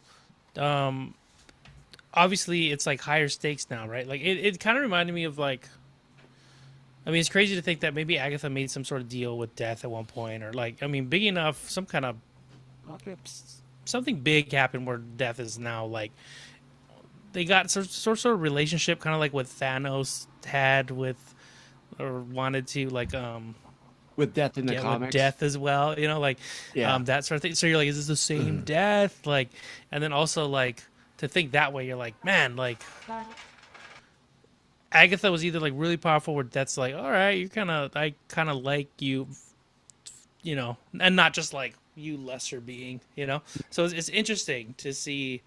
Obviously, it's like higher stakes now, right? Like it kind of reminded me of like. I mean, it's crazy to think that maybe Agatha made some sort of deal with Death at one point, or like, I mean, big enough, some kind of something big happened where Death is now like they got sort of relationship, kind of like what Thanos had with or wanted to like With Death in the get with comics? Death as well, like Yeah. that sort of thing. So you're like, is this the same Death? Like, and then also like to think that way, you're like, man, like Agatha was either like really powerful, where Death's like, all right, I kind of like you, and not just like you lesser being. So it's interesting to see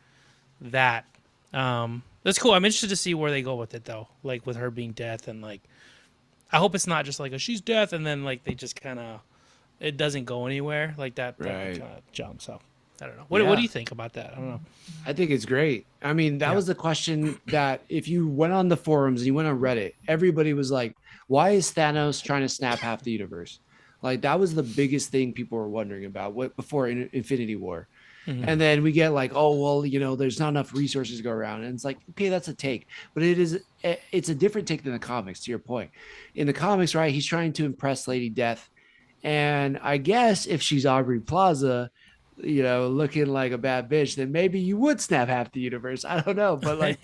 that. That's cool. I'm interested to see where they go with it though, like with her being Death, and like I hope it's not just like a she's Death and then like they just kind of it doesn't go anywhere like that Right. kind of jump. So I don't know. What do you think about that? I don't know. I think it's great. I mean, that Yeah. was the question that if you went on the forums and you went on Reddit, everybody was like, why is Thanos trying to snap half the universe? Like that was the biggest thing people were wondering about before Infinity War. And then we get like, oh, well, there's not enough resources to go around. And it's like, okay, that's a take. But it's a different take than the comics, to your point. In the comics, right, he's trying to impress Lady Death. And I guess if she's Aubrey Plaza, looking like a bad bitch, then maybe you would snap half the universe. I don't know. But like,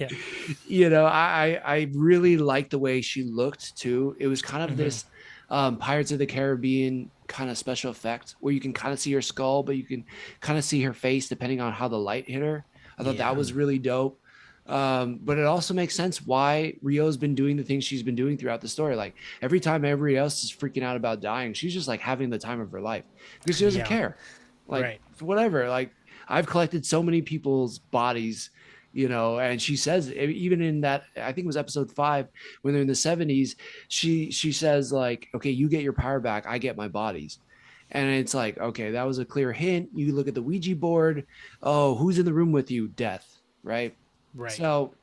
Yeah. I really liked the way she looked too. It was kind of this Pirates of the Caribbean kind of special effect where you can kind of see her skull, but you can kind of see her face depending on how the light hit her. I thought that was really dope. But it also makes sense why Rio's been doing the things she's been doing throughout the story. Like every time everybody else is freaking out about dying, she's just like having the time of her life because she doesn't Yeah. care. Like Right. whatever. Like I've collected so many people's bodies, and she says even in that, I think it was episode 5 when they're in the 70s, she says like, okay, you get your power back, I get my bodies. And it's like, okay, that was a clear hint. You look at the Ouija board. Oh, who's in the room with you? Death, right? Right. So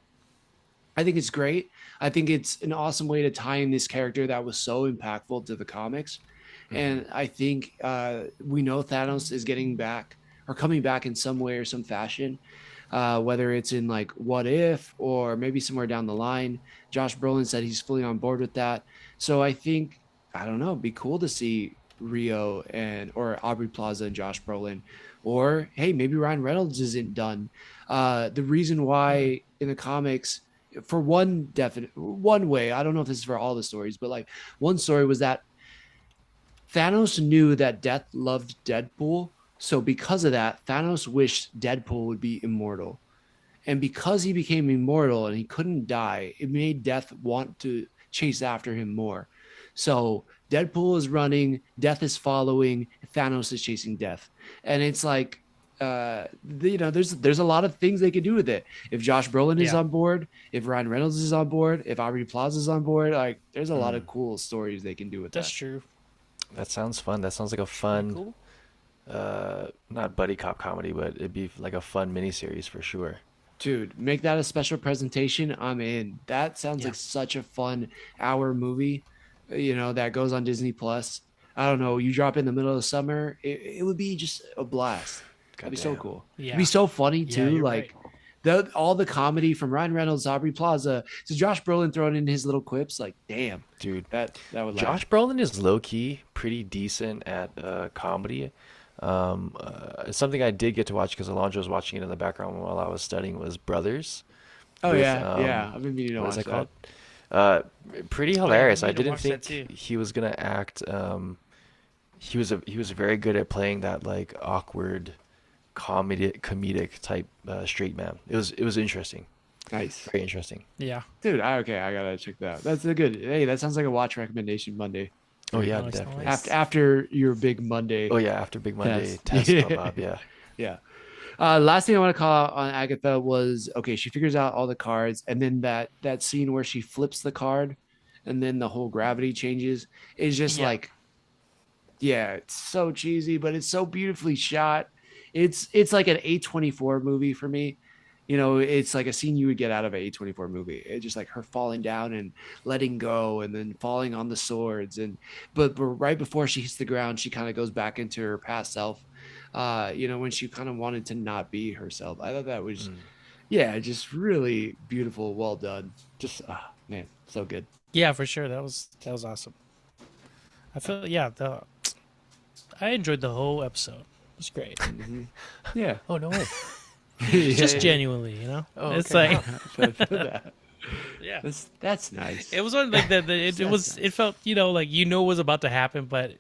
I think it's great. I think it's an awesome way to tie in this character that was so impactful to the comics. And I think we know Thanos is getting back or coming back in some way or some fashion, whether it's in like What If or maybe somewhere down the line. Josh Brolin said he's fully on board with that. So I think, I don't know, it'd be cool to see Rio or Aubrey Plaza and Josh Brolin, or hey, maybe Ryan Reynolds isn't done. The reason why in the comics, for one way, I don't know if this is for all the stories, but like one story was that Thanos knew that Death loved Deadpool. So because of that, Thanos wished Deadpool would be immortal. And because he became immortal and he couldn't die, it made Death want to chase after him more. So Deadpool is running, Death is following, Thanos is chasing Death. And it's like, there's a lot of things they could do with it. If Josh Brolin is on board, if Ryan Reynolds is on board, if Aubrey Plaza is on board, like there's a lot of cool stories they can do with that. That's true. That sounds fun. That sounds like a fun, Cool. not buddy cop comedy, but it'd be like a fun miniseries for sure. Dude, make that a special presentation. I'm in. That sounds like such a fun hour movie, that goes on Disney Plus. I don't know. You drop it in the middle of the summer, it would be just a blast. That'd be so cool. Yeah. It'd be so funny too. you're Like all the comedy from Ryan Reynolds, Aubrey Plaza, to Josh Brolin throwing in his little quips. Like, damn, Dude, that would. Josh Brolin is low key pretty decent at comedy. Something I did get to watch because Alonso was watching it in the background while I was studying was Brothers. Oh with, yeah. I've been meaning to What watch is it that. called? Pretty hilarious. I I need to didn't watch that think too. he was gonna act. He was very good at playing that like awkward comedic type straight man. It was interesting. Nice, Very interesting. Yeah. dude. I gotta check that out. That's a good. Hey, that sounds like a watch recommendation Monday. Oh yeah, Nice, definitely. nice. After your big Monday. Oh yeah, after Big Monday Test. test. Bob, yeah. Yeah. Last thing I want to call out on Agatha was, okay, she figures out all the cards, and then that scene where she flips the card and then the whole gravity changes is just like, it's so cheesy, but it's so beautifully shot. It's like an A24 movie for me. It's like a scene you would get out of an A24 movie. It's just like her falling down and letting go and then falling on the swords. But right before she hits the ground, she kind of goes back into her past self. When she kind of wanted to not be herself. I thought that was, just really beautiful. Well done. Just, man, so good. Yeah, for sure. That was awesome. I feel I enjoyed the whole episode. It was great. Yeah. Oh no way. Just genuinely, Oh, it's okay. like yeah. That's nice. It was like that. It felt like what was about to happen, but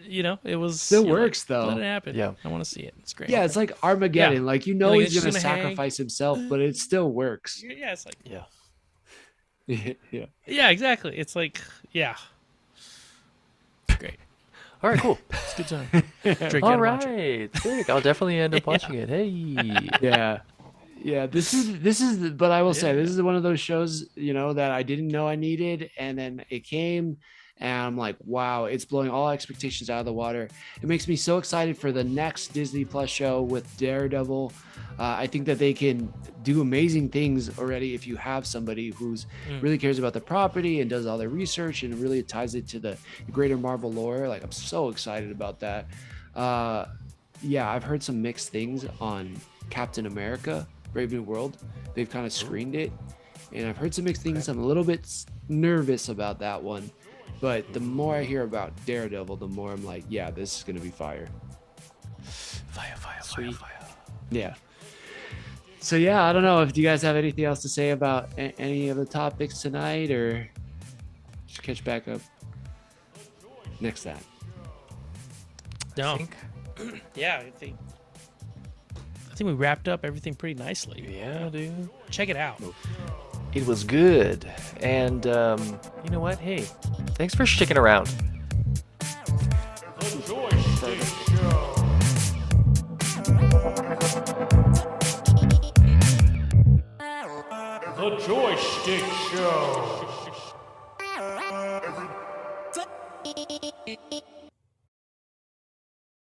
it was Still works, though. Let it happen. Yeah. I want to see it. It's great. Yeah, it's like Armageddon. Yeah. Like, Like, he's it's just going to gonna hang. sacrifice himself, but it still works. Yeah, it's like Yeah. Yeah. yeah, exactly. It's like great. All right, cool. It's a good time. Drink All and watch it. right, sick. I'll definitely end up watching it. Hey. Yeah. This is, but I will say, this is one of those shows, that I didn't know I needed. And then it came and I'm like, wow, it's blowing all expectations out of the water. It makes me so excited for the next Disney Plus show with Daredevil. I think that they can do amazing things already if you have somebody who's really cares about the property and does all their research and really ties it to the greater Marvel lore. Like, I'm so excited about that. I've heard some mixed things on Captain America, Brave New World. They've kind of screened it, and I've heard some mixed things. I'm a little bit nervous about that one, but the more I hear about Daredevil, the more I'm like, yeah, this is gonna be fire. Fire. Yeah. So yeah, I don't know if you guys have anything else to say about any of the topics tonight, or just catch back up next time. No. I think, Yeah, I think we wrapped up everything pretty nicely. yeah, dude. Check it out. It was good. And you know what? Hey, thanks for sticking around. The Joystick Show. The Joystick Show.